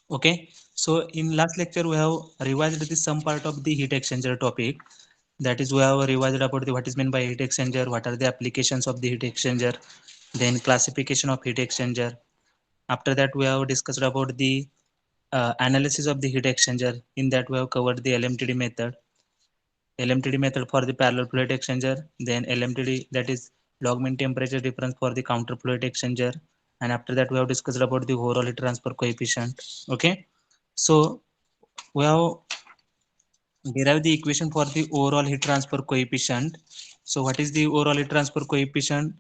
Okay, so in last lecture we have revised the some part of the heat exchanger topic. That is, we have revised about the what is meant by heat exchanger, what are the applications of the heat exchanger, then classification of heat exchanger. After that, we have discussed about the analysis of the heat exchanger. In that, we have covered the LMTD method for the parallel fluid exchanger, then LMTD, that is log mean temperature difference for the counter fluid exchanger, and after that we have discussed about the overall heat transfer coefficient. Okay, so we have derive the equation for the overall heat transfer coefficient. So what is the overall heat transfer coefficient?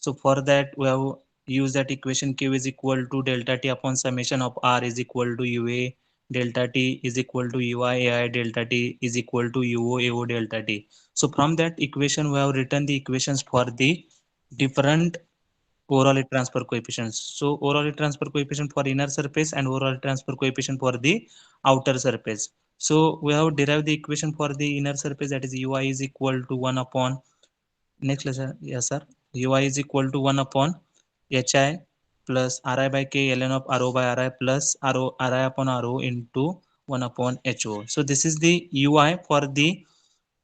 So for that we have used that equation Q is equal to delta T upon summation of R is equal to UA delta T is equal to UI AI delta T is equal to UO AO delta T. So from that equation we have written the equations for the different overall heat transfer coefficients. So overall heat transfer coefficient for inner surface and overall heat transfer coefficient for the outer surface. So we have derived the equation for the inner surface, that is UI is equal to 1 upon, next lesson, yes sir, UI is equal to 1 upon HI plus RI by K ln of RO by RI plus RI upon RO into 1 upon HO. So this is the UI for the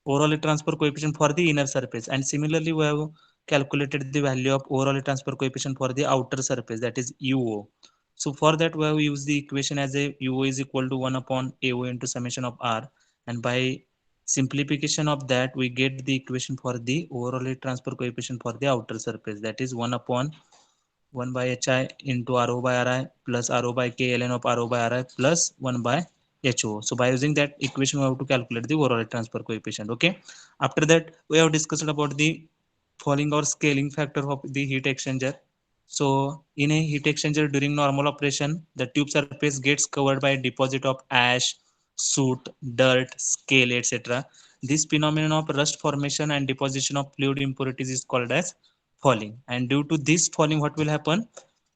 overall heat transfer coefficient for the inner surface, and similarly we have calculated the value of overall heat transfer coefficient for the outer surface, that is UO. So for that we have used the equation as a UO is equal to 1 upon AO into summation of R, and by simplification of that we get the equation for the overall heat transfer coefficient for the outer surface, that is 1 upon 1 by HI into RO by RI plus RO by K ln of RO by RI plus 1 by HO. So by using that equation, we have to calculate the overall transfer coefficient. Okay. After that, we have discussed about the falling or scaling factor of the heat exchanger. So in a heat exchanger during normal operation, the tube surface gets covered by a deposit of ash, soot, dirt, scale, etc. This phenomenon of rust formation and deposition of fluid impurities is called as falling. And due to this falling, what will happen?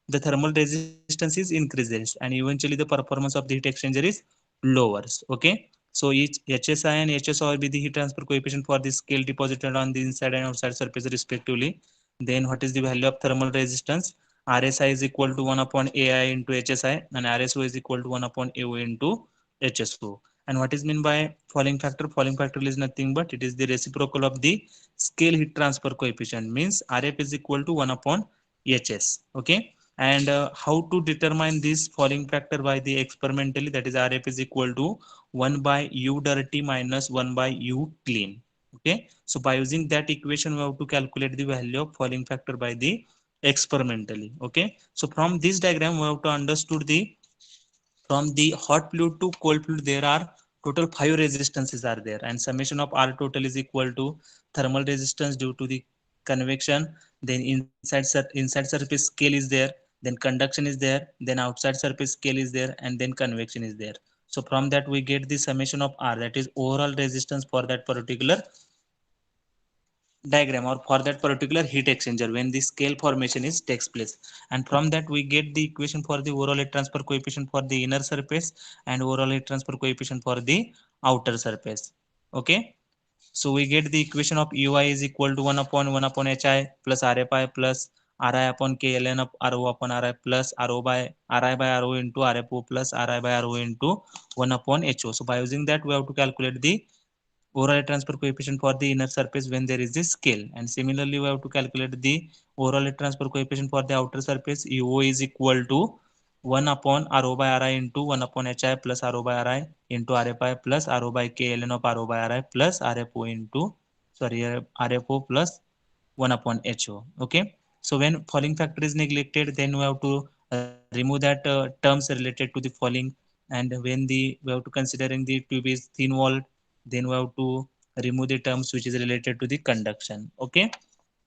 The thermal resistance is increases and eventually the performance of the heat exchanger is lowers. Okay. So each HSI and HSO will be the heat transfer coefficient for the scale deposited on the inside and outside surface respectively. Then what is the value of thermal resistance? RSI is equal to 1 upon AI into HSI and RSO is equal to 1 upon AO into HSO. And what is meant by falling factor? Falling factor is nothing but it is the reciprocal of the scale heat transfer coefficient, means RF is equal to 1 upon HS. Okay. And how to determine this falling factor by the experimentally, that is RF is equal to 1 by U dirty minus 1 by U clean. Okay. So by using that equation, we have to calculate the value of falling factor by the experimentally. Okay. So from this diagram, we have to understood the from the hot fluid to cold fluid there are total 5 resistances are there, and summation of R total is equal to thermal resistance due to the convection, then inside surface scale is there, then conduction is there, then outside surface scale is there, and then convection is there. So from that we get the summation of R, that is overall resistance for that particular diagram or for that particular heat exchanger when the scale formation is takes place. And from that we get the equation for the overall heat transfer coefficient for the inner surface and overall heat transfer coefficient for the outer surface. Okay. So we get the equation of ui is equal to 1 upon hi plus rfi plus ri upon k ln of ro upon ri plus ro by ri by ro into rfo plus ri by ro into 1 upon ho. So by using that we have to calculate the overall transfer coefficient for the inner surface when there is this scale, and similarly we have to calculate the overall transfer coefficient for the outer surface. UO is equal to 1 upon RO by RI into 1 upon HI plus RO by RI into RFI plus RO by K ln of RO by RI plus RFO into sorry RFO plus 1 upon HO. Okay. So when falling factor is neglected, then we have to remove that terms related to the falling. And when the we have to considering the tube is thin wall, then we have to remove the terms which is related to the conduction. Okay.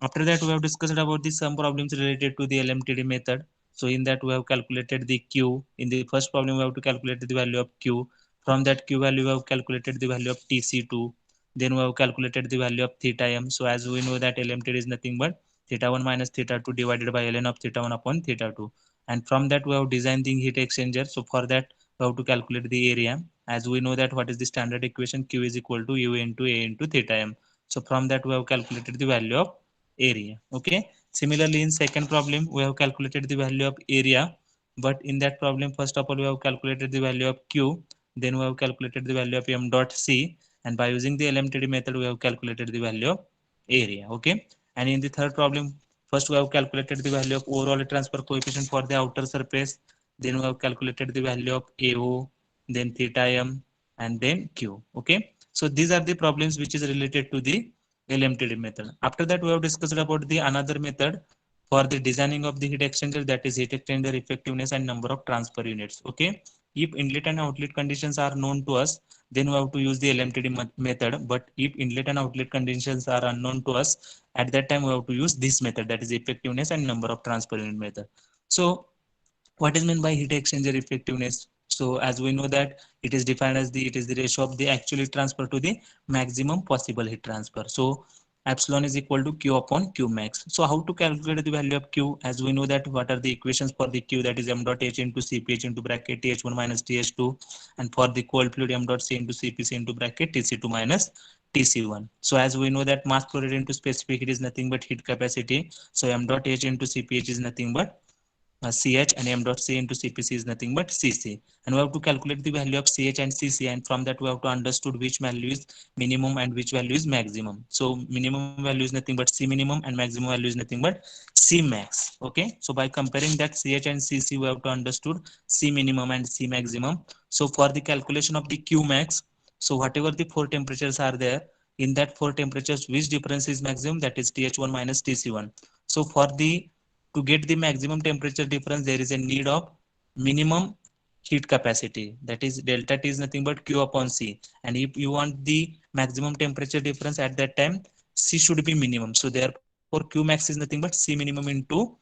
After that we have discussed about the some problems related to the LMTD method. So in that we have calculated the q. In the first problem we have to calculate the value of q. From that q value we have calculated the value of tc2. Then we have calculated the value of theta m. So as we know that LMTD is nothing but theta 1 minus theta 2 divided by ln of theta 1 upon theta 2. And from that we have designed the heat exchanger. So for that we have to calculate the area. As we know that what is the standard equation, q is equal to u into a into theta m. So from that we have calculated the value of area. Okay. Similarly in second problem we have calculated the value of area but in that problem first of all we have calculated the value of q, then we have calculated the value of m dot c, and by using the LMTD method we have calculated the value of area. Okay, and in the third problem first we have calculated the value of overall transfer coefficient for the outer surface, then we have calculated the value of AO, then theta m, and then q. Okay, so these are the problems which is related to the LMTD method. After that we have discussed about the another method for the designing of the heat exchanger, that is heat exchanger effectiveness and number of transfer units. Okay, if inlet and outlet conditions are known to us, then we have to use the LMTD method, but if inlet and outlet conditions are unknown to us, at that time we have to use this method, that is effectiveness and number of transfer unit method. So what is meant by heat exchanger effectiveness? So as we know that it is defined as the, it is the ratio of the actual heat transfer to the maximum possible heat transfer. So epsilon is equal to q upon q max. So how to calculate the value of q? As we know that what are the equations for the q, that is m dot h into cph into bracket th1 minus th2, and for the cold fluid m dot c into cpc into bracket tc2 minus tc1. So as we know that mass flow rate into specific heat is nothing but heat capacity, so m dot h into cph is nothing but CH, and m dot C into CPC is nothing but CC. And we have to calculate the value of CH and CC, and from that we have to understood which value is minimum and which value is maximum. So minimum value is nothing but C minimum and maximum value is nothing but C max. Okay, so by comparing that CH and CC we have to understood C minimum and C maximum. So for the calculation of the Q max, so whatever the four temperatures are there, in that four temperatures which difference is maximum, that is TH1 minus TC1. So for the, to get the maximum temperature difference there is a need of minimum heat capacity, that is delta T is nothing but q upon c, and if you want the maximum temperature difference at that time, c should be minimum, so therefore q max is nothing but c minimum into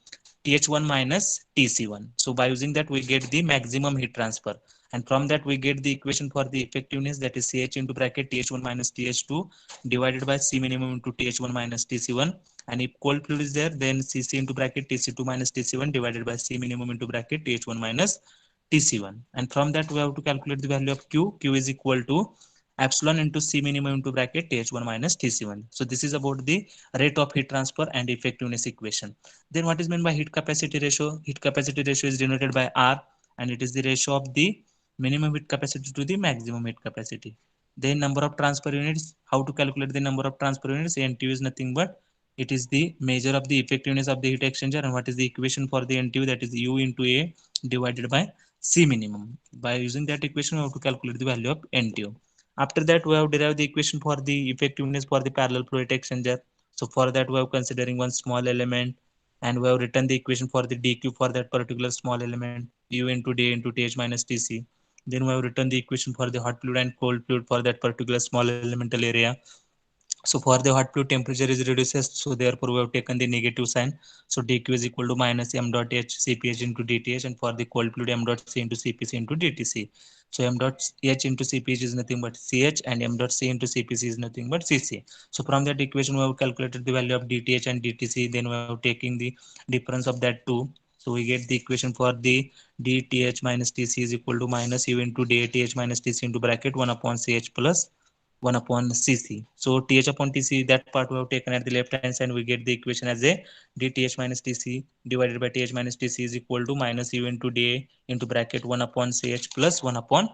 th1 minus tc1. So by using that we get the maximum heat transfer, and from that we get the equation for the effectiveness, that is ch into bracket th1 minus th2 divided by c minimum into th1 minus tc1, and if cold fluid is there, then cc into bracket tc2 minus tc1 divided by c minimum into bracket th1 minus tc1. And from that we have to calculate the value of q. Q is equal to epsilon into c minimum into bracket th1 minus tc1. So this is about the rate of heat transfer and effectiveness equation. Then what is meant by heat capacity ratio? Heat capacity ratio is denoted by R, and it is the ratio of the minimum heat capacity to the maximum heat capacity. Then number of transfer units, how to calculate the number of transfer units? NTU is nothing but it is the measure of the effectiveness of the heat exchanger, and what is the equation for the NTU? That is U into A divided by C minimum. By using that equation we have to calculate the value of NTU. After that we have derived the equation for the effectiveness for the parallel flow heat exchanger. So for that we have considering one small element, and we have written the equation for the dq for that particular small element, U into d into th minus tc. Then we have written the equation for the hot fluid and cold fluid for that particular small elemental area. So for the hot fluid temperature is reduces, so therefore we have taken the negative sign. So dq is equal to minus m dot h cph into dth, and for the cold fluid m dot c into cpc into dtc. So m dot h into cph is nothing but ch, and m dot c into cpc is nothing but cc. So from that equation we have calculated the value of dth and dtc, then we have taking the difference of that two. So we get the equation for the dth minus tc is equal to minus u into dth minus tc into bracket 1 upon ch plus 1 upon cc. So th upon tc, that part we have taken at the left hand side, we get the equation as a dth minus tc divided by th minus tc is equal to minus u into dA into bracket 1 upon ch plus 1 upon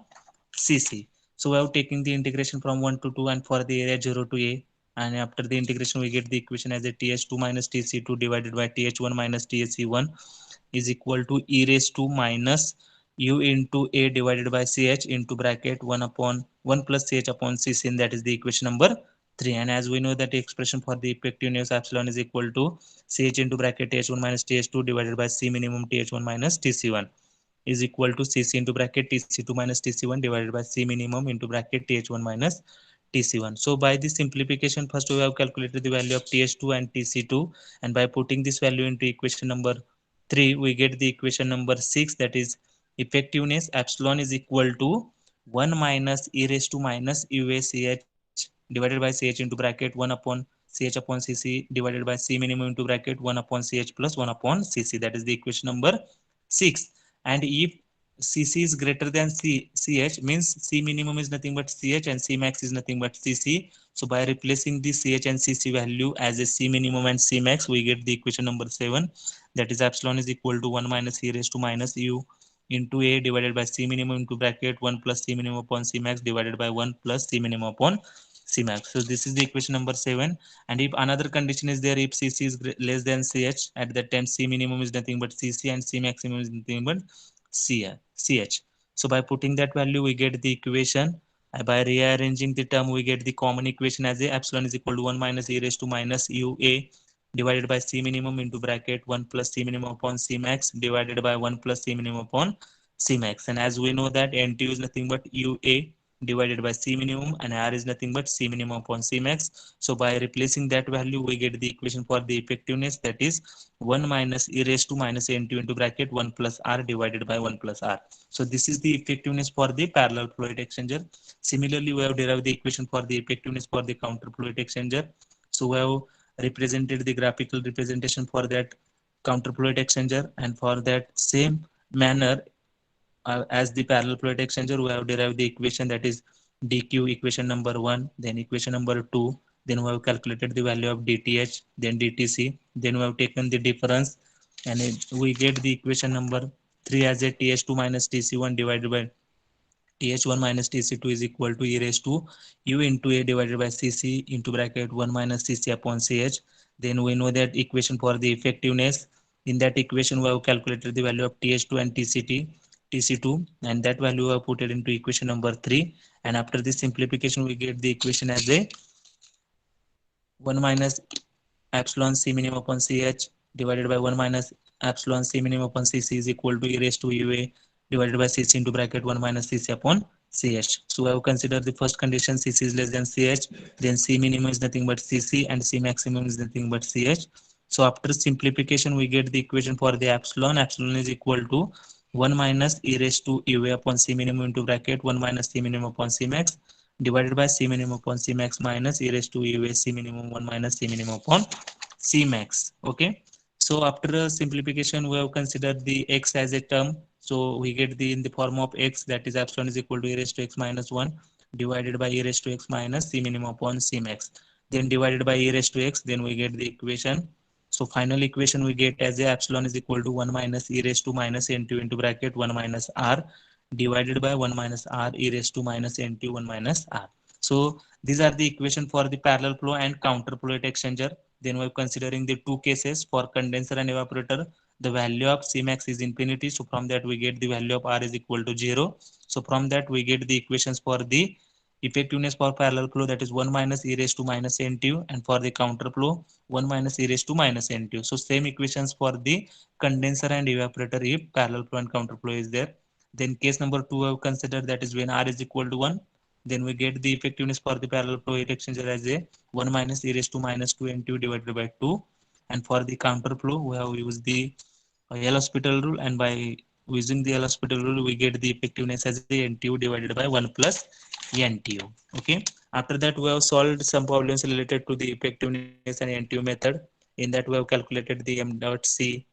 cc. So we have taken the integration from 1 to 2, and for the area 0 to a, and after the integration we get the equation as a th2 minus tc2 divided by th1 minus thc1 is equal to e raised to minus u into a divided by ch into bracket 1 upon 1 plus ch upon cc, and that is the equation number 3. And as we know that the expression for the effectiveness epsilon is equal to ch into bracket th1 minus th2 divided by c minimum th1 minus tc1 is equal to cc into bracket tc2 minus tc1 divided by c minimum into bracket th1 minus tc1. So by this simplification, first we have calculated the value of th2 and tc2, and by putting this value into equation number 3 we get the equation number 6, that is effectiveness epsilon is equal to 1 minus e raised to minus UACH divided by ch into bracket 1 upon ch upon cc divided by c minimum into bracket 1 upon ch plus 1 upon cc, that is the equation number 6. And if Cc is greater than Ch, means C minimum is nothing but Ch and C max is nothing but Cc. So by replacing the Ch and Cc value as a C minimum and C max, we get the equation number 7, that is epsilon is equal to 1 minus e raised to minus u into a divided by C minimum into bracket 1 plus C minimum upon C max divided by 1 plus C minimum upon C max. So this is the equation number 7. And if another condition is there, if Cc is less than Ch, at that time C minimum is nothing but Cc and C maximum is nothing but Ch. So by putting that value, we get the equation. By rearranging the term, we get the common equation as a epsilon is equal to 1 minus e raised to minus ua divided by C minimum into bracket 1 plus C minimum upon C max divided by 1 plus C minimum upon C max. And as we know that NTU is nothing but UA divided by C minimum and R is nothing but C minimum upon C max. So by replacing that value, we get the equation for the effectiveness, that is 1 minus e raised to minus NTU into bracket 1 plus R divided by 1 plus R. So this is the effectiveness for the parallel flow heat exchanger. Similarly, we have derived the equation for the effectiveness for the counter flow heat exchanger. So we have represented the graphical representation for that counter flow heat exchanger, and for that same manner as the parallel flow heat exchanger, we have derived the equation, that is dq equation number 1, then equation number 2, then we have calculated the value of dth, then dtc, then we have taken the difference, and we get the equation number 3 as a th2 minus tc1 divided by th1 minus tc2 is equal to e raised to u into a divided by cc into bracket 1 minus cc upon ch. Then we know that equation for the effectiveness. In that equation, we have calculated the value of th2 and tc2, and that value we have put it into equation number 3. And after this simplification, we get the equation as a 1 minus epsilon c minimum upon ch divided by 1 minus epsilon c minimum upon cc is equal to e raised to ua divided by cc into bracket 1 minus cc upon ch. So I have considered the first condition, cc is less than ch, then c minimum is nothing but cc and c maximum is nothing but ch. So after simplification, we get the equation for the epsilon. Epsilon is equal to 1 minus e raised to ua upon c minimum into bracket 1 minus c minimum upon c max divided by C minimum upon C max minus e raised to UA C minimum 1 minus C minimum upon C max. Okay. So after simplification, we have considered the x as a term. So we get the in the form of x, that is epsilon is equal to e raised to x minus 1 divided by e raised to x minus C minimum upon C max. Then divided by e raised to x, then we get the equation. So final equation we get as a epsilon is equal to 1 minus e raised to minus n2 into bracket 1 minus r divided by 1 minus r e raised to minus n2 1 minus r. So these are the equation for the parallel flow and counter flow heat exchanger. Then we're considering the two cases for condenser and evaporator. The value of Cmax is infinity. So from that we get the value of R is equal to 0. So from that we get the equations for the effectiveness for parallel flow, that is 1 minus e raised to minus n2, and for the counter flow 1 minus e raised to minus n2. So same equations for the condenser and evaporator if parallel flow and counter flow is there. Then case number 2 I have considered, that is when R is equal to 1, then we get the effectiveness for the parallel flow heat exchanger as a 1 minus e raised to minus 2 n2 divided by 2. And for the counter flow, we have used the L-Hospital rule, and by using the L-Hospital rule, we get the effectiveness as a NTU divided by 1 plus NTU. Okay. After that, we have solved some problems related to the effectiveness and NTU method. In that, we have calculated the m dot c.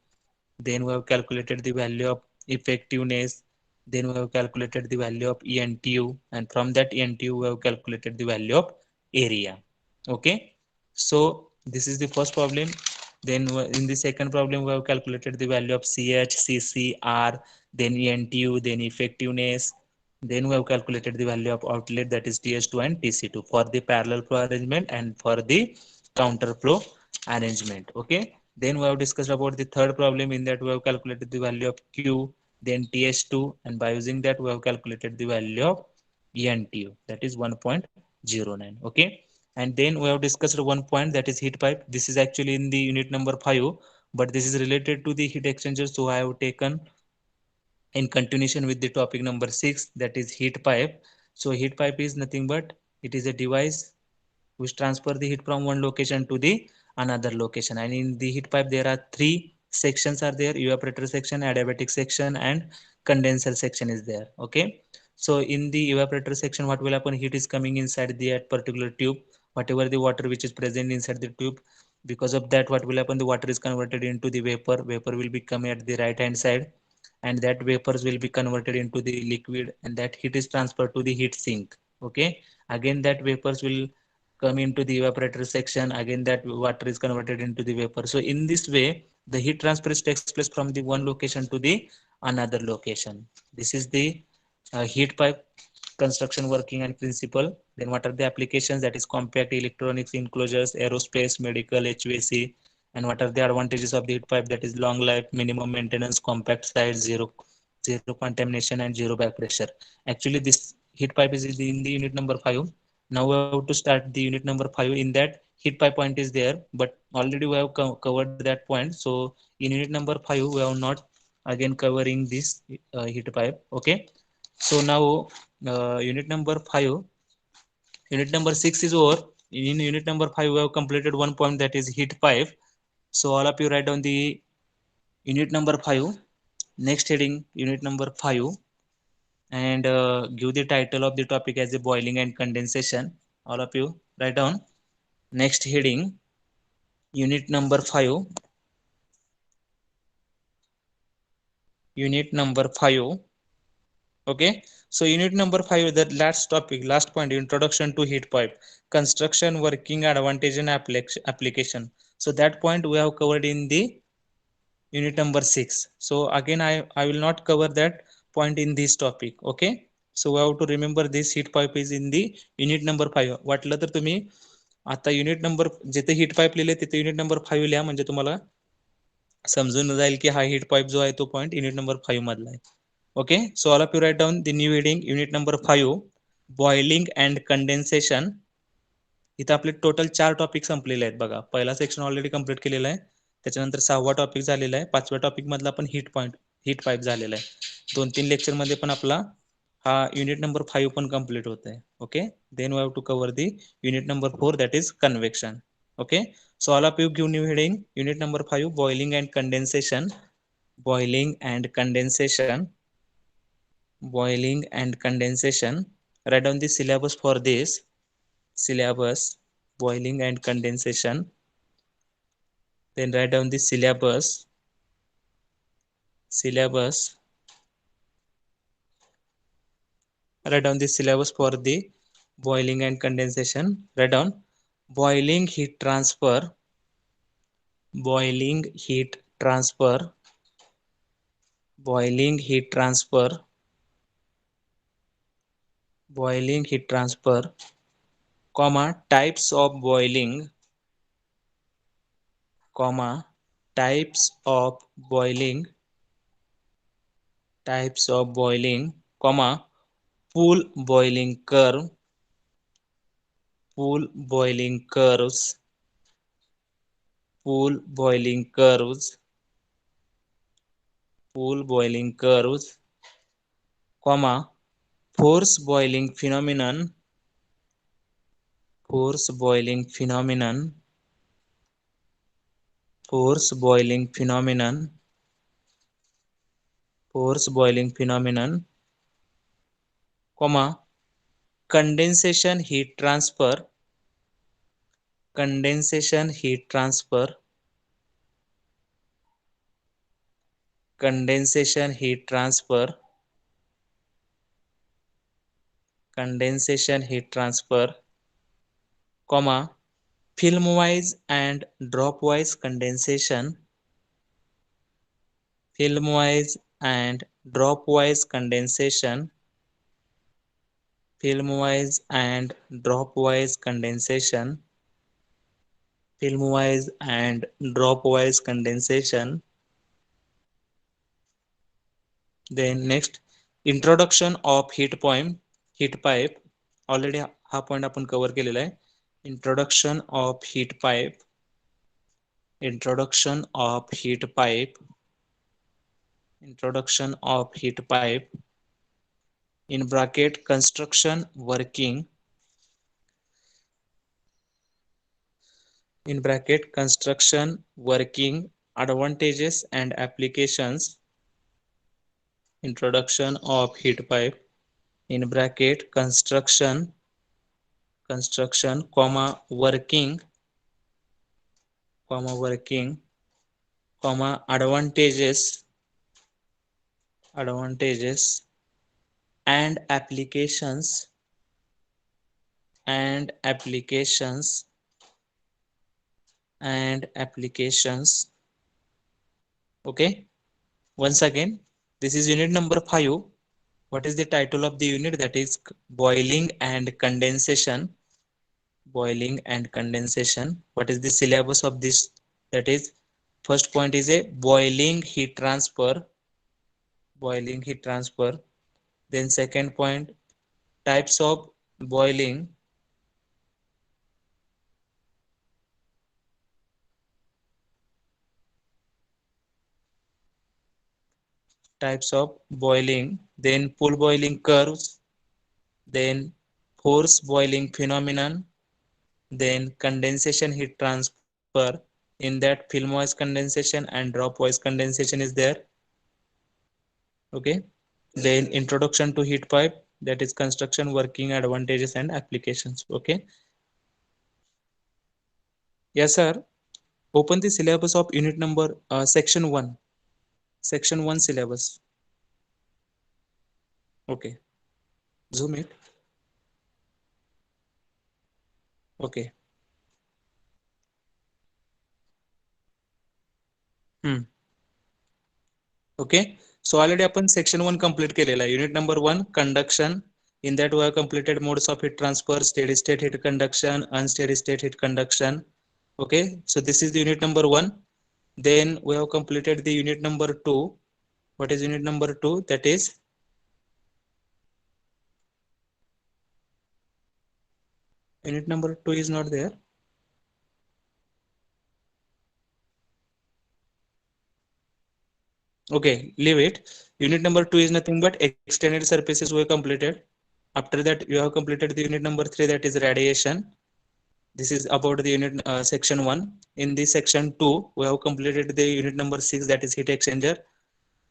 Then we have calculated the value of effectiveness. Then we have calculated the value of ENTU, and from that ENTU we have calculated the value of area. Okay. So this is the first problem. Then in the second problem, we have calculated the value of CH, CC, R, then ENTU, then effectiveness. Then we have calculated the value of outlet, that is TS2 and TC2 for the parallel flow arrangement and for the counter flow arrangement. Okay. Then we have discussed about the third problem. In that we have calculated the value of Q, then TS2, and by using that we have calculated the value of ENTU, that is 1.09. Okay. And then we have discussed one point, that is heat pipe. This is actually in the unit number 5, but this is related to the heat exchanger. So I have taken in continuation with the topic number 6, that is heat pipe. So heat pipe is nothing but it is a device which transfer the heat from one location to the another location. And in the heat pipe there are three sections are there: evaporator section, adiabatic section, and condenser section is there. Okay. So in the evaporator section, what will happen? Heat is coming inside the particular tube. Whatever the water which is present inside the tube, because of that, what will happen? The water is converted into the vapor. Vapor will be coming at the right hand side, and that vapors will be converted into the liquid, and that heat is transferred to the heat sink. Okay, again that vapors will come into the evaporator section, again that water is converted into the vapor. So in this way the heat transfer takes place from the one location to the another location. This is the heat pipe construction working and principle. Then what are the applications? That is compact electronics enclosures, aerospace, medical, HVAC. And what are the advantages of the heat pipe? That is long life, minimum maintenance, compact size, zero contamination, and zero back pressure. Actually this heat pipe is in the unit number 5. Now we have to start the unit number 5. In that heat pipe point is there, but already we have covered that point. So in unit number 5 we have not again covering this heat pipe. Okay, so now unit number 5, unit number 6 is over. In unit number 5 we have completed one point, that is heat pipe. So all of you write down the unit number 5, next heading unit number 5, and give the title of the topic as a boiling and condensation. All of you write down next heading unit number 5, unit number 5. Okay, so unit number 5, the last topic, last point, introduction to heat pipe, construction, working, advantage and application. So that point we have covered in the unit number 6. So again I will not cover that point in this topic. Okay, so we have to remember this heat pipe is in the unit number 5. वाटलं तर तुम्ही आता unit number जिथे heat pipe लिहिले तिथे unit number 5 लिहा, म्हणजे तुम्हाला समजून जाईल की हा हीट पाईप जो आहे तो पॉइंट युनिट नंबर 5 मधला आहे. Okay, so all of you write down the new heading unit number 5, boiling and condensation. इथं आपले टोटल 4 टॉपिक संपलेले आहेत बघा. पहिला सेक्शन ऑलरेडी कंप्लीट केलेला आहे, त्याच्यानंतर 6वा टॉपिक झालेला आहे, 5व्या टॉपिक मधला पण हीट पाईप झालेला आहे. 2-3 लेक्चर मध्ये पण आपला हा युनिट नंबर 5 पण कंप्लीट होत आहे. Okay, then we have to cover the unit number 4, that is convection. Okay, so all of you give new heading unit number 5, boiling and condensation, boiling and condensation, boiling and condensation. Write down the syllabus for this syllabus, boiling and condensation. Then write down the syllabus, write down the syllabus for the boiling and condensation. Write down boiling heat transfer, boiling heat transfer, boiling heat transfer, boiling heat transfer, comma, types of boiling, comma, types of boiling, types of boiling, comma, pool boiling curve, pool boiling curves, pool boiling curves, pool boiling curves, comma, force boiling phenomenon, force boiling phenomenon, force boiling phenomenon, force boiling phenomenon, comma, condensation heat transfer, condensation heat transfer, condensation heat transfer, condensation heat transfer, comma, film wise and drop wise condensation, film wise and drop wise condensation, film wise and drop wise condensation, film wise and drop wise condensation. Then next, introduction of heat pipe. Already हा point आपण cover केलेला आहे. Introduction of heat pipe, introduction of heat pipe, introduction of heat pipe, in bracket construction working, in bracket construction working, advantages and applications, introduction of heat pipe, in bracket construction comma working, comma working, comma advantages advantages and applications and applications. Okay, once again, this is unit number 5. What is the title of the unit? That is boiling and condensation. Boiling and condensation. What is the syllabus of this? That is, first point is a boiling heat transfer. Boiling heat transfer. Then second point, types of boiling. Types of boiling. Then pool boiling curves. Then force boiling phenomenon. Then condensation heat transfer. In that, film wise condensation and drop wise condensation is there. Okay. Then introduction to heat pipe, that is construction, working, advantages and applications. Okay. Yes, sir. Open the syllabus of unit number section 1. Section 1 syllabus. Okay. Zoom it. Okay. Hmm. Okay. So already आपण section 1 complete केलेला आहे. Unit number 1 conduction. In that we have completed modes of heat transfer, steady state heat conduction, unsteady state heat conduction. Okay. So this is the unit number 1. Then we have completed the unit number 2. What is unit number 2? That is unit number 2 is not there. Okay, leave it. Unit number 2 is nothing but extended surfaces were completed. After that, you have completed the unit number 3, that is radiation. This is about the unit section 1. In this section 2, we have completed the unit number 6, that is heat exchanger.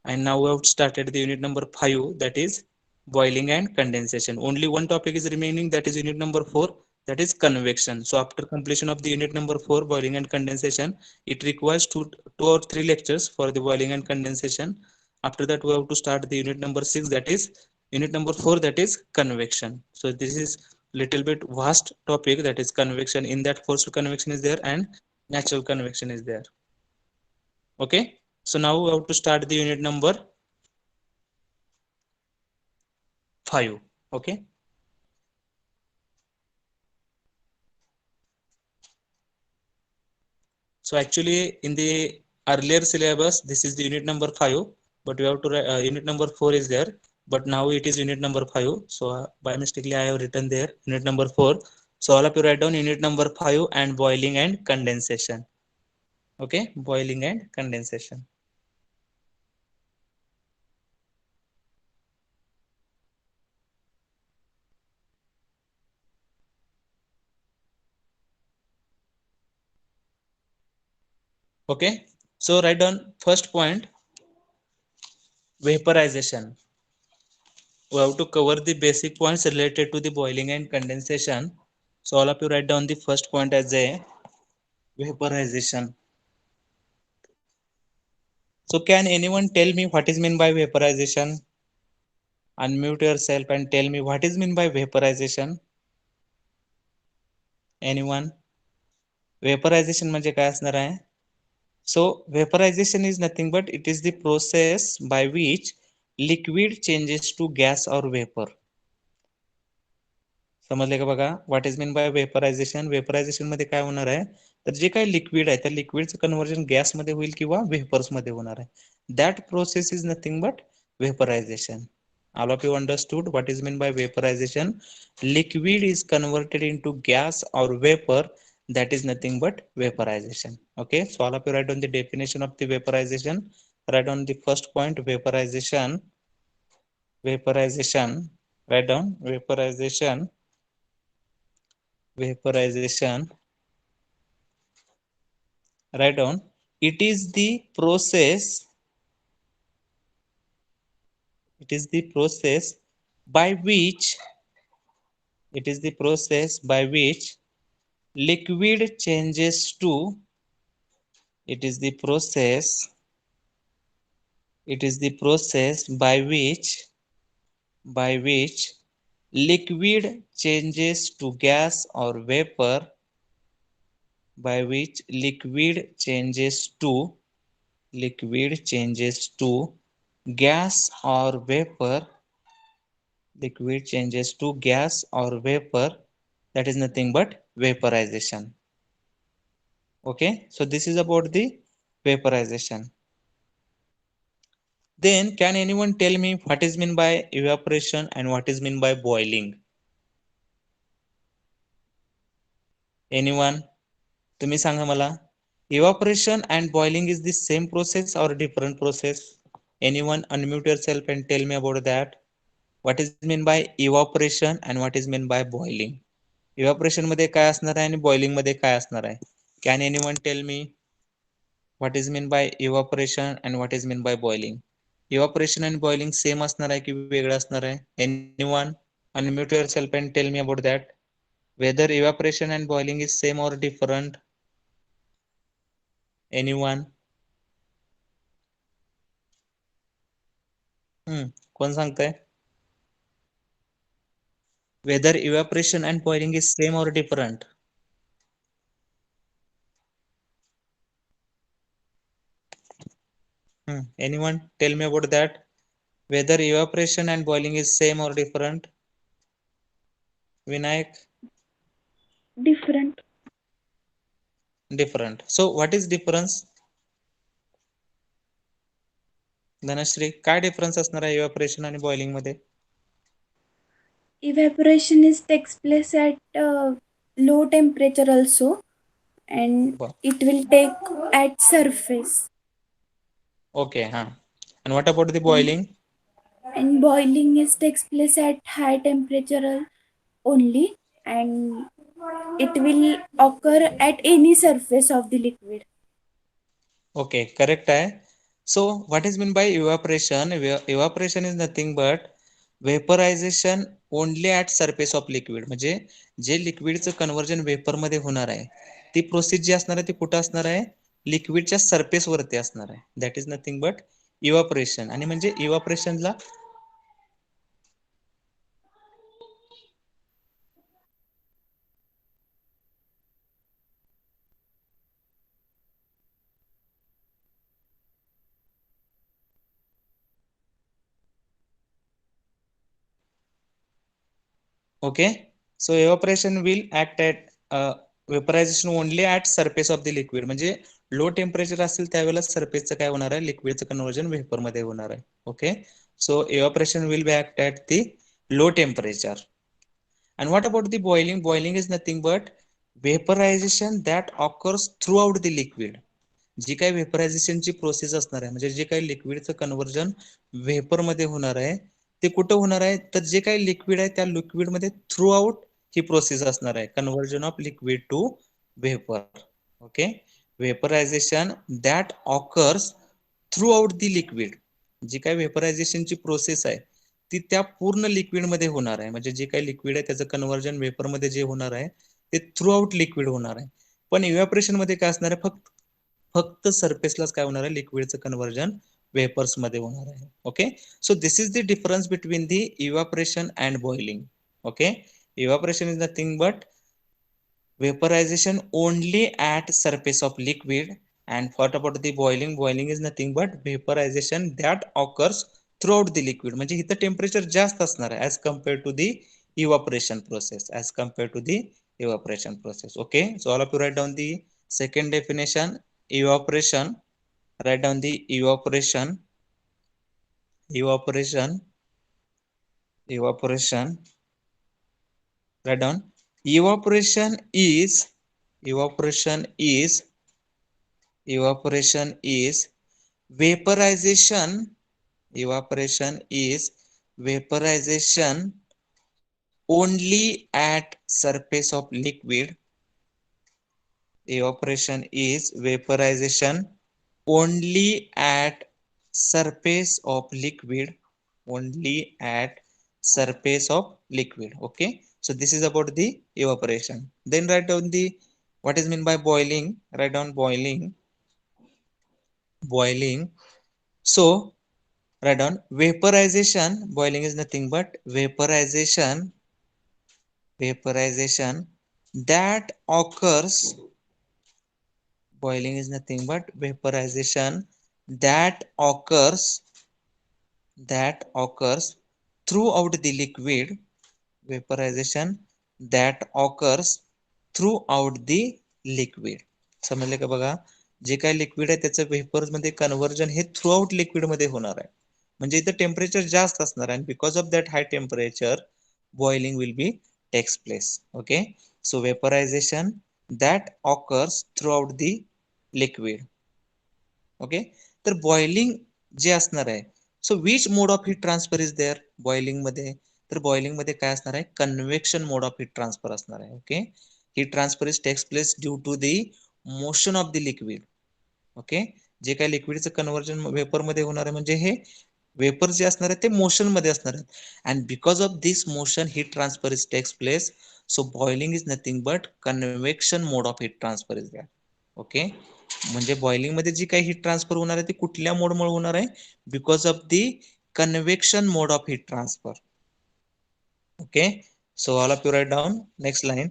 And now we have started the unit number 5, that is boiling and condensation. Only one topic is remaining, that is unit number 4, that is convection. So after completion of the unit number 4, boiling and condensation, it requires two or three lectures for the boiling and condensation. After that, we have to start the unit number 6, that is unit number 4, that is convection. So this is little bit vast topic, that is convection. In that, forced convection is there and natural convection is there. Okay. So now we have to start the unit number 5. Okay. So actually in the earlier syllabus, this is the unit number 5, but we have to write, unit number 4 is there, but now it is unit number 5. So by mistakenly I have written there unit number 4. So all of you write down unit number 5 and boiling and condensation. Okay. Boiling and condensation. Okay. So write down first point, vaporization. We have to cover the basic points related to the boiling and condensation. So all of you write down the first point as a vaporization. So can anyone tell me what is mean by vaporization? Unmute yourself and tell me what is mean by vaporization. Anyone? Vaporization म्हणजे काय असणार आहे? So vaporization is nothing but it is the process by which liquid changes to gas or vapor. समजले का बघा? What is mean bye vaporisation? Vaporisation मध्ये काय होणार आहे, तर जे काही लिक्विड आहे त्या लिक्विडचं कन्व्हर्जन गॅस मध्ये होईल किंवा वेपर्स मध्ये होणार आहे. That process is nothing but vaporisation. All of you understood what is meant by vaporization? Liquid is converted into gas or vapor, that is nothing but vaporization. Okay, so all of you write down the definition of the vaporization. Write down the first point, vaporization. Vaporization. Write down vaporization. Vaporization. Write down, it is the process, it is the process by which, it is the process by which liquid changes to, it is the process It is the process by which liquid changes to gas or vapor, by which liquid changes to gas or vapor, liquid changes to gas or vapor, that is nothing but vaporization. Okay, so this is about the vaporization. Then can anyone tell me what is meant by evaporation and what is meant by boiling? Anyone? तुम्ही सांगा मला. Evaporation and boiling is the same process or different process? Anyone unmute yourself and tell me about that. What is meant by evaporation and what is meant by boiling? Evaporation मध्ये काय असणार आहे आणि boiling मध्ये काय असणार आहे? Can anyone tell me what is meant by evaporation and what is meant by boiling? Evaporation and boiling same असणार आहे की वेगळं असणार आहे? Anyone unmute yourself and tell me about that. Whether evaporation and boiling is same or different? Anyone? कोण सांगताय? Whether evaporation and boiling is same or different? Anyone tell me about that? Whether evaporation and boiling is same or different? Vinayak? Different. Different. So what is difference? Dhanashree, काय difference असणार आहे evaporation आणि boiling मध्ये? Evaporation is takes place at low temperature also, and it will take at surface. Okay, and what about the boiling? And boiling is takes place at high temperature only, and it will occur at any surface of the liquid. Okay, correct आहे. So what is meant by evaporation? Evaporation is nothing but vaporisation only at surface of liquid. म्हणजे जे लिक्विडचं conversion vapour मध्ये होणार आहे ती process जी असणार आहे ती कुठं असणार आहे? लिक्विडच्या सरफेस वरती असणार आहे. That is nothing but evaporation. आणि म्हणजे इव्हापोरेशनला okay, so evaporation will act at vaporization only at surface of the liquid. म्हणजे लो टेम्परेचर असेल त्यावेळेला सरफेसचं काय होणार आहे? लिक्विडचं कन्व्हर्जन वेपर मध्ये होणार आहे. Okay, so evaporation will be act at the low temperature. And what about the boiling? Boiling is nothing but vaporization that occurs throughout the liquid. जी काही वेपरायझेशनची प्रोसेस असणार आहे म्हणजे जे काही लिक्विडचं कन्व्हर्जन व्हेपर मध्ये होणार आहे ते कुठं होणार आहे? तर जे काही लिक्विड आहे त्या लिक्विड मध्ये थ्रू आउट ही प्रोसेस असणार आहे. Conversion of liquid to vapour. Okay, vaporisation that occurs throughout the liquid. जी काही वेपरायझेशनची प्रोसेस आहे ती त्या पूर्ण लिक्विड मध्ये होणार आहे. म्हणजे जे काही लिक्विड आहे त्याचं कन्व्हर्जन वेपर मध्ये जे होणार आहे ते थ्रू आउट लिक्विड होणार आहे. पण इव्हॅपोरेशन मध्ये काय असणार आहे? फक्त सरफेसलाच काय होणार आहे? लिक्विडचं कन्व्हर्जन वेपर्स मध्ये होणार आहे. Okay, so this is the difference between the evaporation and boiling. Okay, evaporation is nothing but vaporization only at surface of liquid. And what about the boiling? Boiling is nothing but vaporization that occurs throughout the liquid. म्हणजे इथं temperature जास्त असणार आहे as compared to the evaporation process, as compared to the evaporation process. Okay, so all of you write down the second definition. Evaporation, write down the evaporation. Evaporation, write down. evaporation is evaporation is evaporation is vaporization. Evaporation is vaporization only at surface of liquid. Evaporation is vaporization only at surface of liquid. Only at surface of liquid. Okay, so this is about the evaporation. Then write down the what is meant by boiling. Write down boiling. So Write down vaporization. Boiling is nothing but vaporization that occurs. Boiling is nothing but vaporization that occurs throughout the liquid. Vaporization that occurs throughout the liquid. समजले का बघा, जे काही liquid आहे त्याचं vapours मध्ये conversion हे throughout liquid मध्ये होणार आहे. म्हणजे इथं टेम्परेचर जास्त असणार आहे, because of that high temperature boiling will be takes place. Okay, so vaporisation that occurs throughout the liquid. Okay, तर बॉइलिंग जे असणार आहे, so which mode of heat transfer is there boiling मध्ये. तर boiling मध्ये काय असणार आहे, convection mode of heat transfer असणार आहे. Okay, heat transfer is takes place due to the motion of the liquid. Okay, जे काही लिक्विडचं कन्व्हर्जन वेपर मध्ये होणार आहे, म्हणजे हे वेपर जे असणार आहे ते मोशन मध्ये असणार आहे. And because of this motion heat transfer is takes place, so boiling is nothing but convection mode of heat transfer is that. Okay, म्हणजे बॉइलिंग मध्ये जी काही हीट ट्रान्सफर होणार आहे ती कुठल्या मोडमुळे होणार आहे, because of the convection mode of heat transfer. Okay, so all of you write down next line.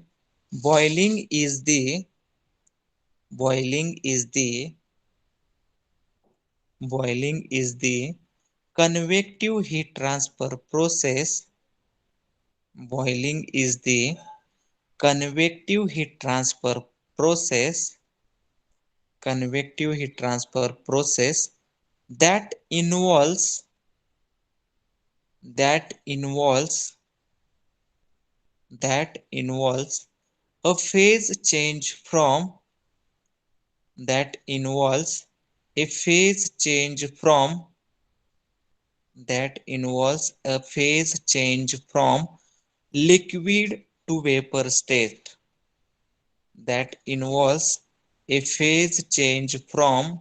boiling is the boiling is the boiling is the convective heat transfer process. Boiling is the convective heat transfer process. Convective heat transfer process that that involves involves a phase change from that involves a phase change from that involves a phase change from liquid to vapor state. That involves a phase change from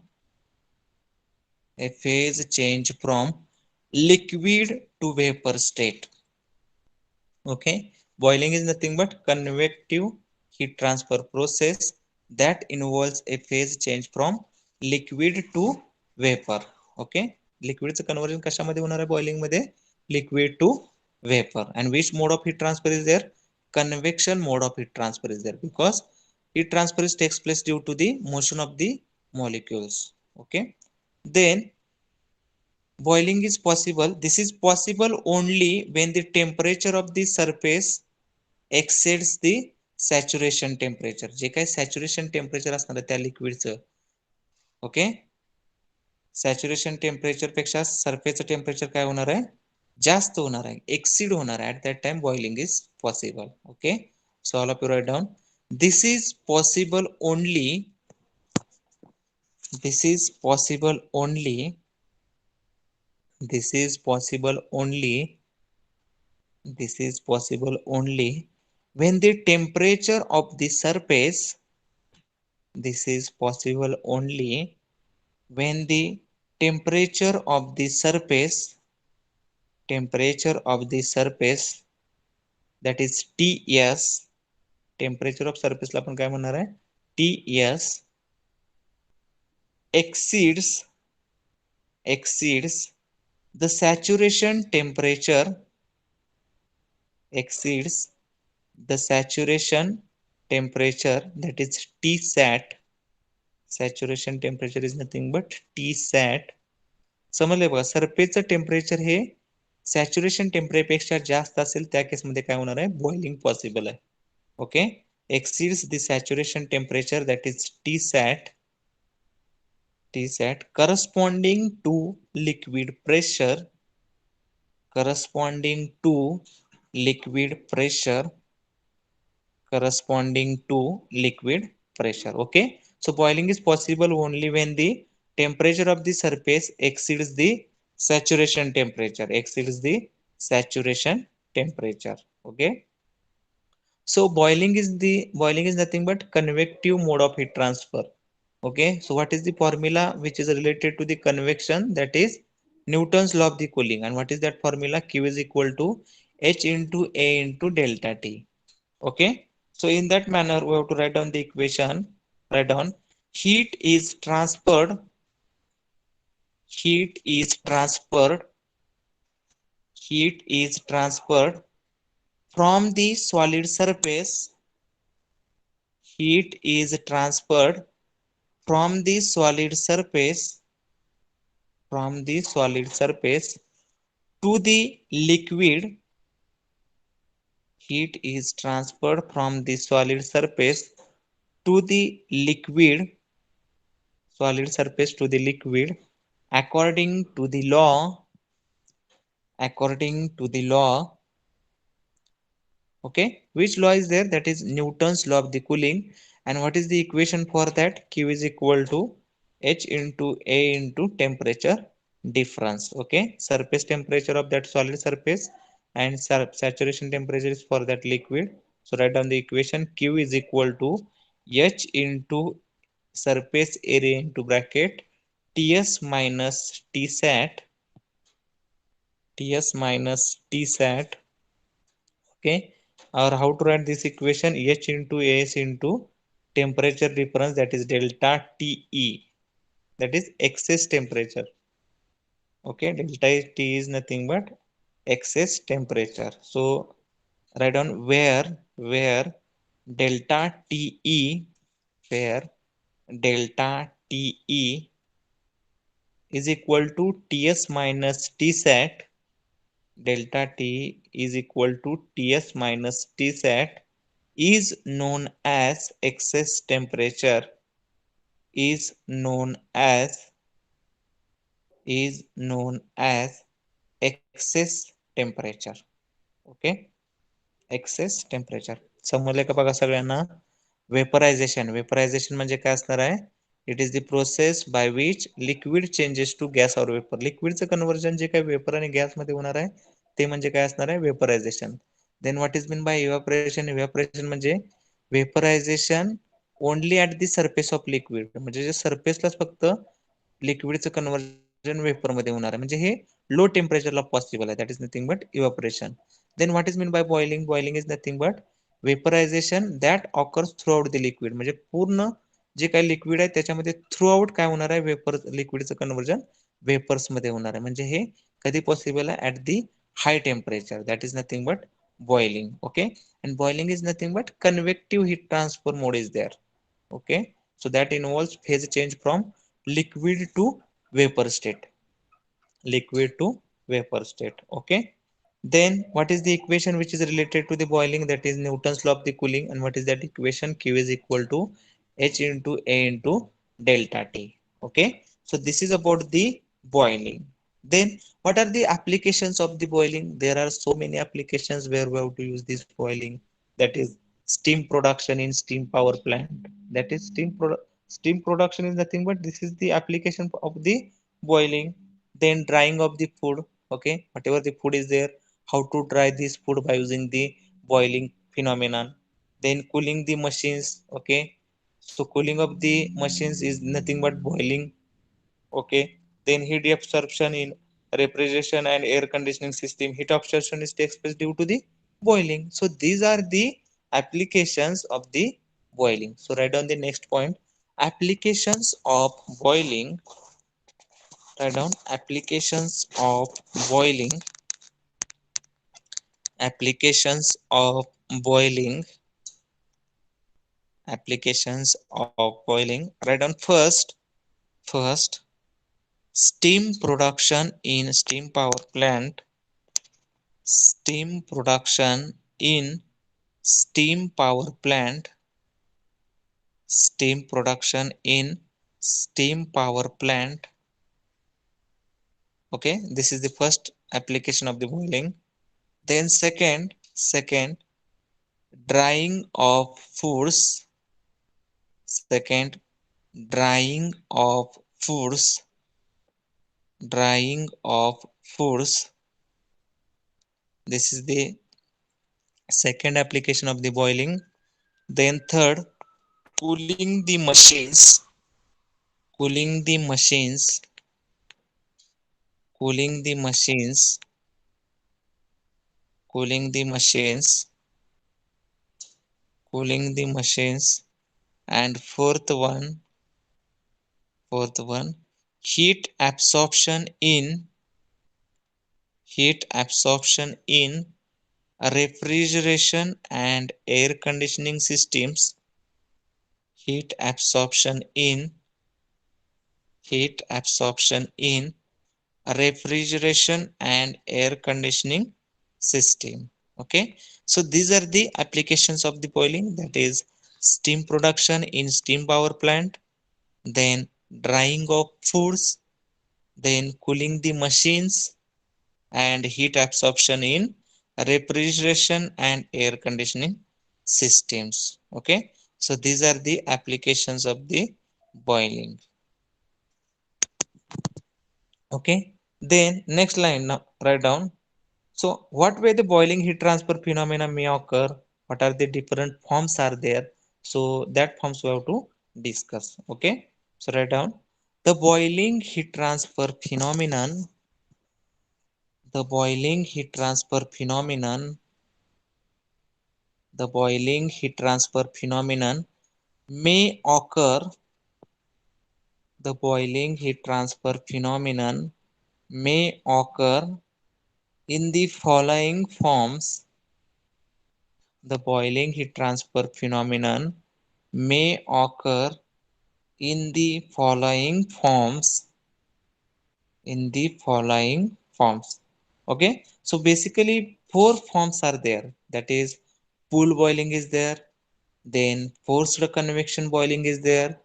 liquid to vapor state. Okay, boiling is nothing but convective heat transfer process that involves a phase change from liquid to vapor. Okay, liquidचं conversion कशामध्ये होणार आहे boiling मध्ये, liquid to vapor. And which mode of heat transfer is there? Convection mode of heat transfer is there, because heat transfer takes place due to the motion of the molecules. Okay, then boiling is possible. This is possible only when the temperature of the surface exceeds the saturation temperature. जे काही saturation temperature असणार आहे त्या लिक्विडचं, okay, saturation temperature पेक्षा सरफेसचं temperature काय होणार आहे, जास्त होणार आहे, एक्सीड होणार आहे. At that time boiling is possible. Okay, so all of you write down. This is possible only this is possible only this is possible only this is possible only when the temperature of the surface. This is possible only when the temperature of the surface that is Ts. temperature of surface ला आपण काय म्हणणार आहे, Ts exceeds the saturation temperature that is Tsat. saturation temperature is nothing but Tsat. समजले बघा, सरफेसचं temperature हे saturation temperature पेक्षा जास्त असेल त्या केसमध्ये काय होणार आहे, बॉइलिंग पॉसिबल आहे. Okay, exceeds the saturation temperature that is Tsat corresponding to liquid pressure corresponding to liquid pressure. Okay, so boiling is possible only when the temperature of the surface exceeds the saturation temperature. Okay, so boiling is nothing but convective mode of heat transfer. Okay, so what is the formula which is related to the convection? That is Newton's law of the cooling. And what is that formula? Q is equal to H into A into delta T. Okay, so in that manner we have to write down the equation. Write down heat is transferred heat is transferred from the solid surface. Heat is transferred from the solid surface, from the solid surface to the liquid. Heat is transferred from the solid surface to the liquid, solid surface to the liquid, according to the law, according to the law. Okay, which law is there? That is Newton's law of the cooling. And what is the equation for that? Q is equal to H into A into temperature difference. Okay, surface temperature of that solid surface and saturation temperature is for that liquid. So write down the equation. Q is equal to H into surface area into bracket Ts minus Tsat, Ts minus Tsat. Okay, or how to write this equation? H into as into temperature difference, that is delta Te, that is excess temperature. Okay, delta T is nothing but excess temperature. So write down where delta Te, where delta Te is equal to Ts minus Tsat, delta T is equal to Ts minus Tsat is known as excess temperature, is known as, is known as excess temperature. Okay, excess temperature समजले का बघा सगळ्यांना. Vaporisation, vaporisation म्हणजे काय असणार आहे? It is the process by which liquid changes to gas or vapour. लिक्विडचं conversion जे काही वेपर आणि गॅस मध्ये होणार आहे ते म्हणजे काय असणार आहे? Vaporisation. Then what is mean by evaporation? Evaporation म्हणजे vaporisation only at the surface of liquid, म्हणजे जे सरफेसलाच फक्त लिक्विडचं कन्व्हर्जन वेपर मध्ये होणार आहे, म्हणजे हे लो टेम्परेचरला पॉसिबल आहे. That is nothing but evaporation. Then what is mean by boiling? Boiling is nothing but vaporisation that occurs throughout the liquid, म्हणजे पूर्ण जे काही लिक्विड आहे त्याच्यामध्ये थ्रू आउट काय होणार आहे? वेपर, लिक्विडचं कन्व्हर्जन वेपर्स मध्ये होणार आहे. म्हणजे हे कधी पॉसिबल आहे? At the high temperature. That is nothing but boiling. Okay, and boiling is nothing but convective heat transfer mode is there. Okay, so that involves phase change from liquid to vapor state, liquid to vapor state. Okay, then what is the equation which is related to the boiling? That is Newton's law of the cooling. And what is that equation? Q is equal to H into A into delta T. Okay, so this is about the boiling. Then what are the applications of the boiling? There are so many applications where we have to use this boiling. That is steam production in steam power plant. That is steam production is nothing but this is the application of the boiling. Then drying of the food. Okay, whatever the food is there, how to dry this food by using the boiling phenomenon. Then cooling the machines. Okay, so cooling of the machines is nothing but boiling. Okay, then heat absorption in refrigeration and air conditioning system, heat absorption is takes place due to the boiling. So these are the applications of the boiling. So write down the next point, applications of boiling. Write down applications of boiling, applications of boiling, applications of boiling. Write down first steam production in steam power plant, steam production in steam power plant, steam production in steam power plant. Okay, this is the first application of the boiling. Then second drying of foods, second drying of foods, drying of foods. This is the second application of the boiling. Then third, cooling the machines, cooling the machines, cooling the machines, cooling the machines, cooling the machines. And fourth one, heat absorption in, heat absorption in refrigeration and air conditioning systems, heat absorption in heat absorption in refrigeration and air conditioning system. Okay, so these are the applications of the boiling, that is steam production in steam power plant, then drying of foods, then cooling the machines, and heat absorption in refrigeration and air conditioning systems. Okay, so these are the applications of the boiling. Okay, then next line, now write down. So what way the boiling heat transfer phenomena may occur? What are the different forms are there? So that forms we have to discuss. Okay, so write down the boiling heat transfer phenomenon. The boiling heat transfer phenomenon. The boiling heat transfer phenomenon may occur. The boiling heat transfer phenomenon may occur in the following forms. The boiling heat transfer phenomenon may occur in the following forms. In the following forms. Okay, so basically four forms are there. That is, pool boiling is there, then forced convection boiling is there,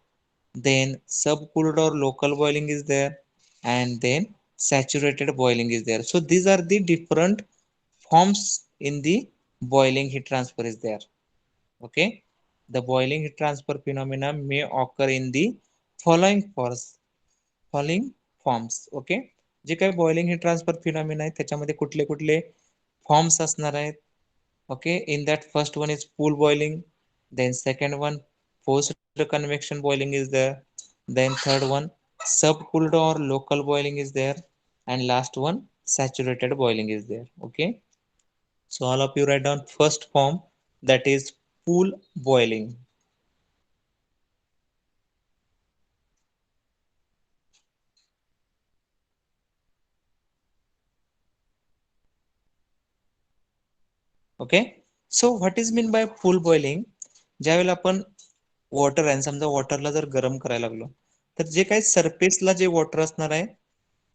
then subcooled or local boiling is there, and then saturated boiling is there. So these are the different forms in the boiling heat transfer is there. Okay, the boiling heat transfer phenomena may occur in the following forms. Following forms. Okay, जे काही boiling heat transfer phenomena आहे त्याच्यामध्ये कुठले कुठले forms असणार आहेत? Okay, in that first one is pool boiling, then second one forced convection boiling is there, then third one sub cooled or local boiling is there, and last one saturated boiling is there. Okay, so all of you write down first form, that is pool boiling. Okay, so what is mean bye pool boiling? ज्यावेळेला आपण water आहे, समजा वॉटरला जर गरम करायला लागलो, तर जे काही सरफेसला जे वॉटर असणार आहे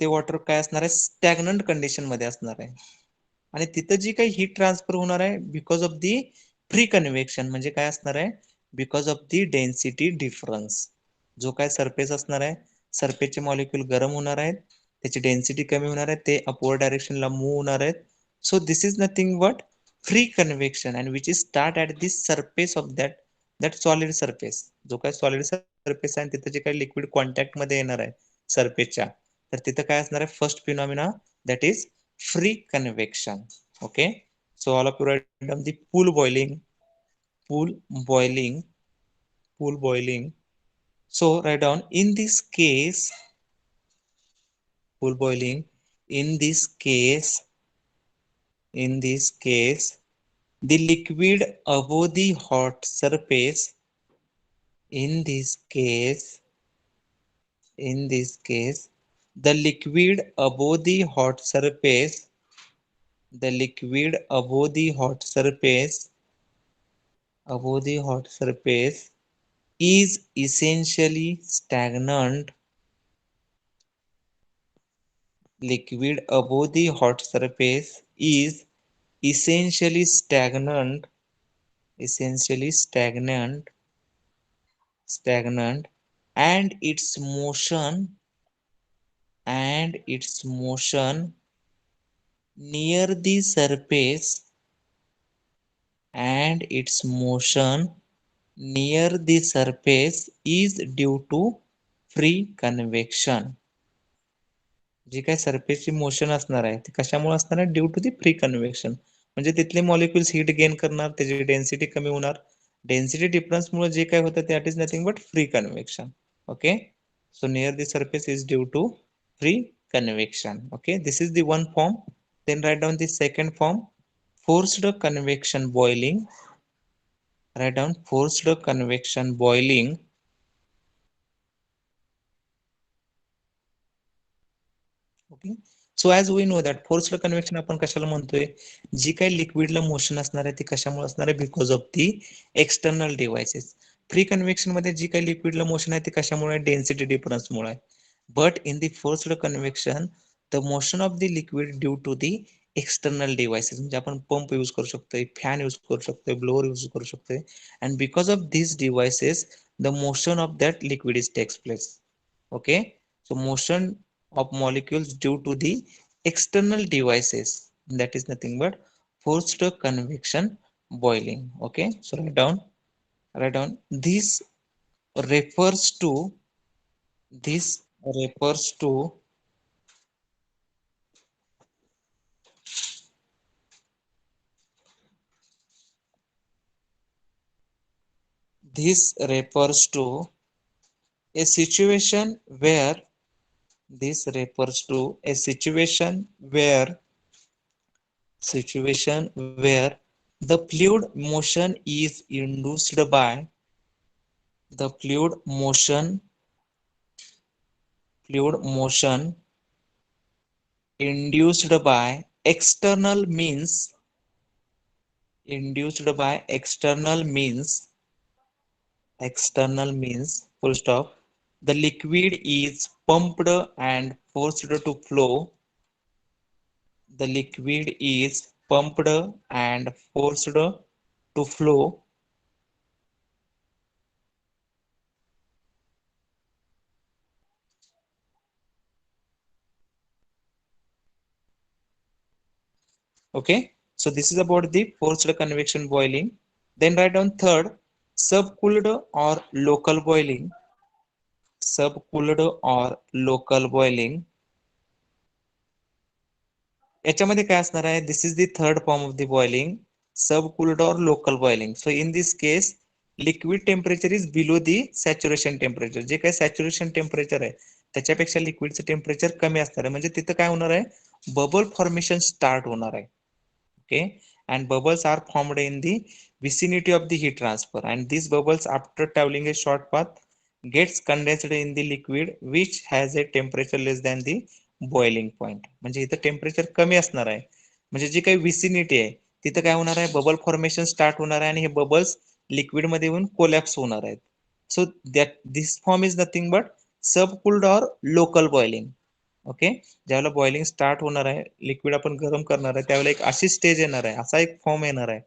ते वॉटर काय असणार आहे? स्टॅग्नंट कंडिशन मध्ये असणार आहे. आणि तिथं जी काही हीट ट्रान्सफर होणार आहे because of the free convection, म्हणजे काय असणार आहे? Because of the density difference. जो काय सरफेस असणार आहे, सरफेसचे मॉलिक्यूल गरम होणार आहेत, त्याची डेन्सिटी कमी होणार आहे, ते अपवर्ड डायरेक्शनला मूव्ह होणार आहेत. So this is nothing but free convection, and which is start at the surface of that solid surface. जो काय सॉलिड सरफेस आहे तिथे जे काही लिक्विड कॉन्टॅक्ट मध्ये येणार आहे सरफेसच्या, तर तिथं काय असणार आहे? First phenomena, that is free convection. Okay, so all of you write down the pool boiling. Pool boiling. Pool boiling. So write down, in this case, pool boiling, in this case, in this case, the liquid above the hot surface, in this case, in this case, the liquid above the hot surface, the liquid above the hot surface is essentially stagnant. Liquid above the hot surface is essentially stagnant, essentially stagnant, and its motion near the surface, and its motion near the surface is due to free convection. जी काही सरफेसची motion असणार आहे ती कशामुळे असणार आहे? Due to the free convection. म्हणजे तिथले मॉलिक्युल्स हीट गेन करणार, त्याची डेन्सिटी कमी होणार. डेन्सिटी डिफरन्समुळे जे काय होतं that is nothing but free convection. Okay, so near the surface is due to free convection. Okay, this is the one form. Then write down the second form, forced convection boiling. Write down forced convection boiling. Okay, so as we know that forced convection आपण कशाला म्हणतोय, जी काही लिक्विडला motion असणार आहे ती कशामुळे असणार आहे, because of the external devices. Free convection मध्ये जी काही लिक्विडला मोशन आहे ती कशामुळे, डेन्सिटी डिफरन्समुळे आहे. But in the forced convection the motion of the liquid due to the external devices, म्हणजे आपण पंप यूज करू शकतोय, फॅन यूज करू शकतोय, ब्लोअर यूज करू शकतोय, and because of these devices the motion of that liquid is takes place. Okay, so motion of molecules due to the external devices, that is nothing but forced convection boiling. Okay, so write down refers to this refers to this refers to a situation where this refers to a situation where the fluid motion is induced by the fluid motion induced by external means full stop. The liquid is pumped and forced to flow. The liquid is pumped and forced to flow. Okay, so this is about the forced convection boiling. Then write down third, subcooled or local boiling. Subcooled or local boiling. याच्यामध्ये काय असणार आहे, this is the third form of the boiling, subcooled or local boiling. So in this case liquid temperature is below the saturation temperature. जे काही saturation temperature आहे त्याच्यापेक्षा लिक्विडचं temperature कमी असणार आहे, म्हणजे तिथं काय होणार आहे, बबल फॉर्मेशन स्टार्ट होणार आहे. Okay, and bubbles are formed in the vicinity of the heat transfer, and these bubbles after traveling a short path gets condensed in the liquid which has a temperature less than the boiling point. म्हणजे इथं temperature कमी असणार आहे, म्हणजे जी काही vicinity आहे तिथं काय होणार आहे, बबल फॉर्मेशन स्टार्ट होणार आहे आणि हे बबल्स लिक्विड मध्ये येऊन कोलॅप्स होणार आहेत. So that this form is nothing but subcooled or local boiling. Okay, ज्यावेळेला बॉइलिंग स्टार्ट होणार आहे, लिक्विड आपण गरम करणार आहे, त्यावेळेला एक अशी स्टेज येणार आहे, असा एक फॉर्म येणार आहे,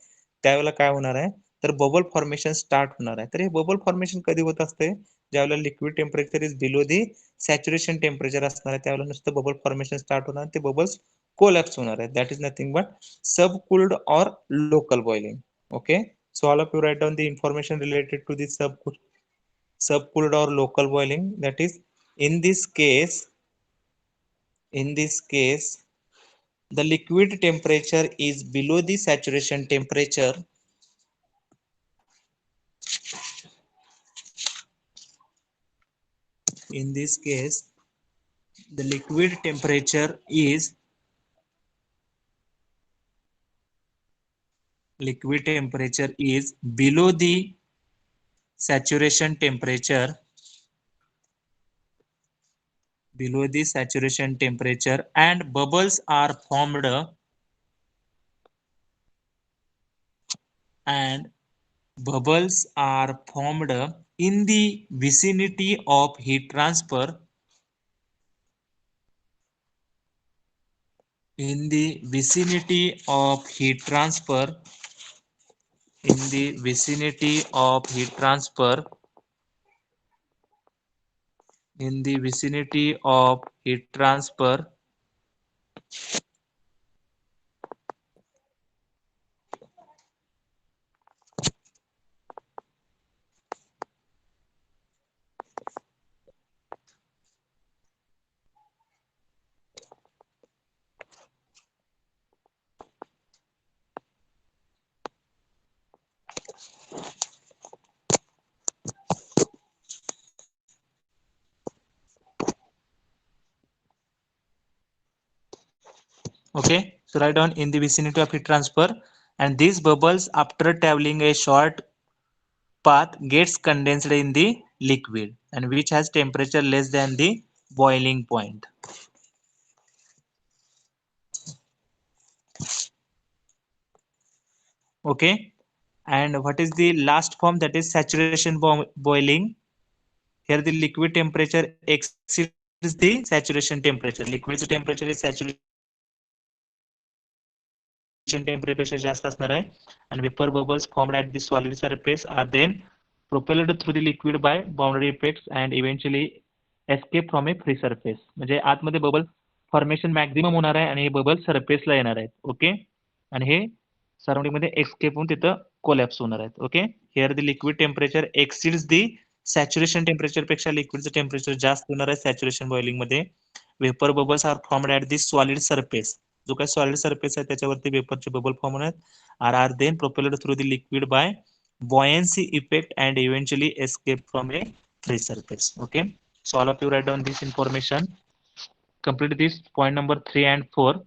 त्यावेळेला काय होणार आहे, तर बबल फॉर्मेशन स्टार्ट होणार आहे. तर हे बबल फॉर्मेशन कधी होत असते, ज्यावेळेला liquid temperature is below the saturation temperature असणार आहे, त्यावेळेला नुसतं बबल फॉर्मेशन स्टार्ट होणार, ते बबल्स कोलॅप्स होणार आहे. That is nothing but subcooled or local boiling. Okay, so all of you write down the information related to the subcooled or local boiling. That is, in this case the liquid temperature is below the saturation temperature. In this case the liquid temperature is below the saturation temperature, and bubbles are formed in the vicinity of heat transfer, in the vicinity of heat transfer, Okay, so write down in the vicinity of heat transfer, and these bubbles after traveling a short path gets condensed in the liquid, and which has temperature less than the boiling point. Okay, and what is the last form, that is saturation boiling. Here the liquid temperature exceeds the saturation temperature. Liquid temperature is saturation temperature पेक्षा जास्त असणार आहे, and vapor bubbles formed at the solid surface are then propelled through the liquid by boundary effects and eventually escape from a free surface. म्हणजे आतमध्ये bubble formation maximum होणार आहे आणि हे bubble सरफेसला येणार आहेत. ओके, आणि हे सराउंडिंग मध्ये एस्केप होऊन तिथं कोलॅप्स होणार आहेत. Okay, here the liquid temperature exceeds the saturation temperature पेक्षा लिक्विडचं टेम्परेचर जास्त होणार आहे सॅच्युरेशन बॉइलिंग मध्ये. Vapour bubbles are formed at the solid surface. जो काही सॉलिड सरफेस आहे त्याच्यावरती वेपरचे बबल फॉर्म होणार are are then propelled through the liquid by buoyancy effect and eventually escape from a free surface. Okay, so all of you write down this information, complete this point number 3 and 4.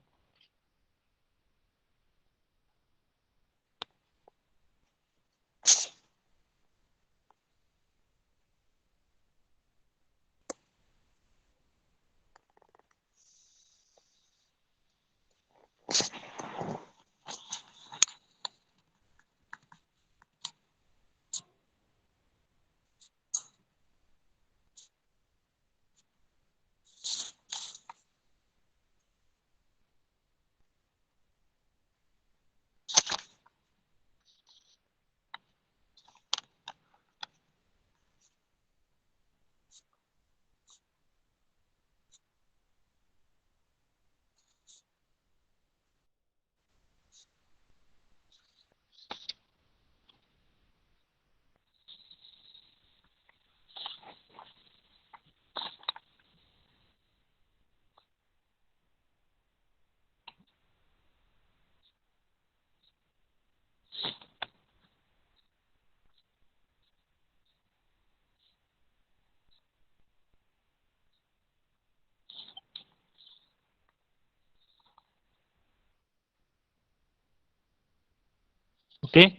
Okay,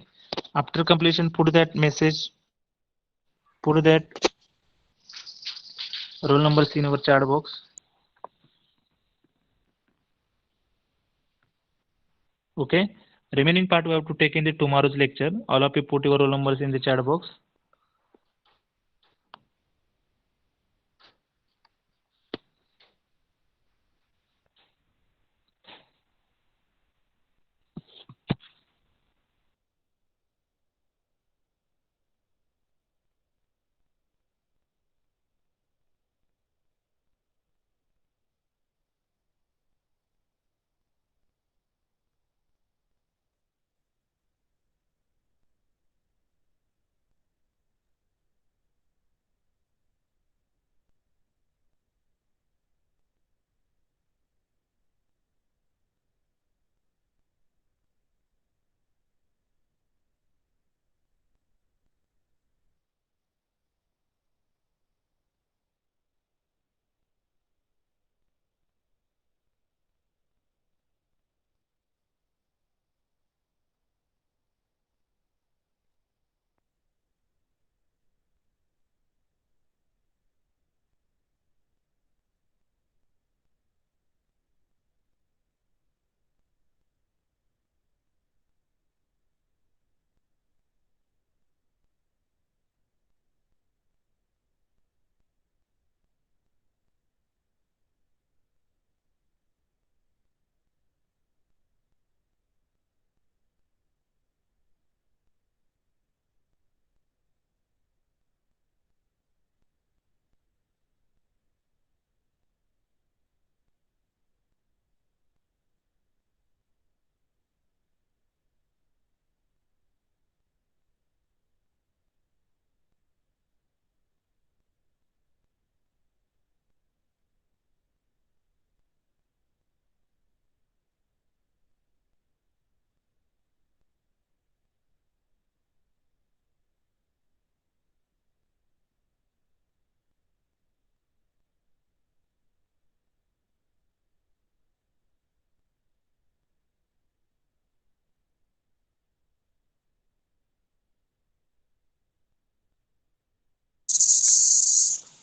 after completion put that message, put that roll numbers in our chat box. Okay, remaining part we have to take in the tomorrow's lecture. All of you put your roll numbers in the chat box.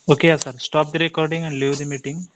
Okay, sir. Stop the recording and leave the meeting.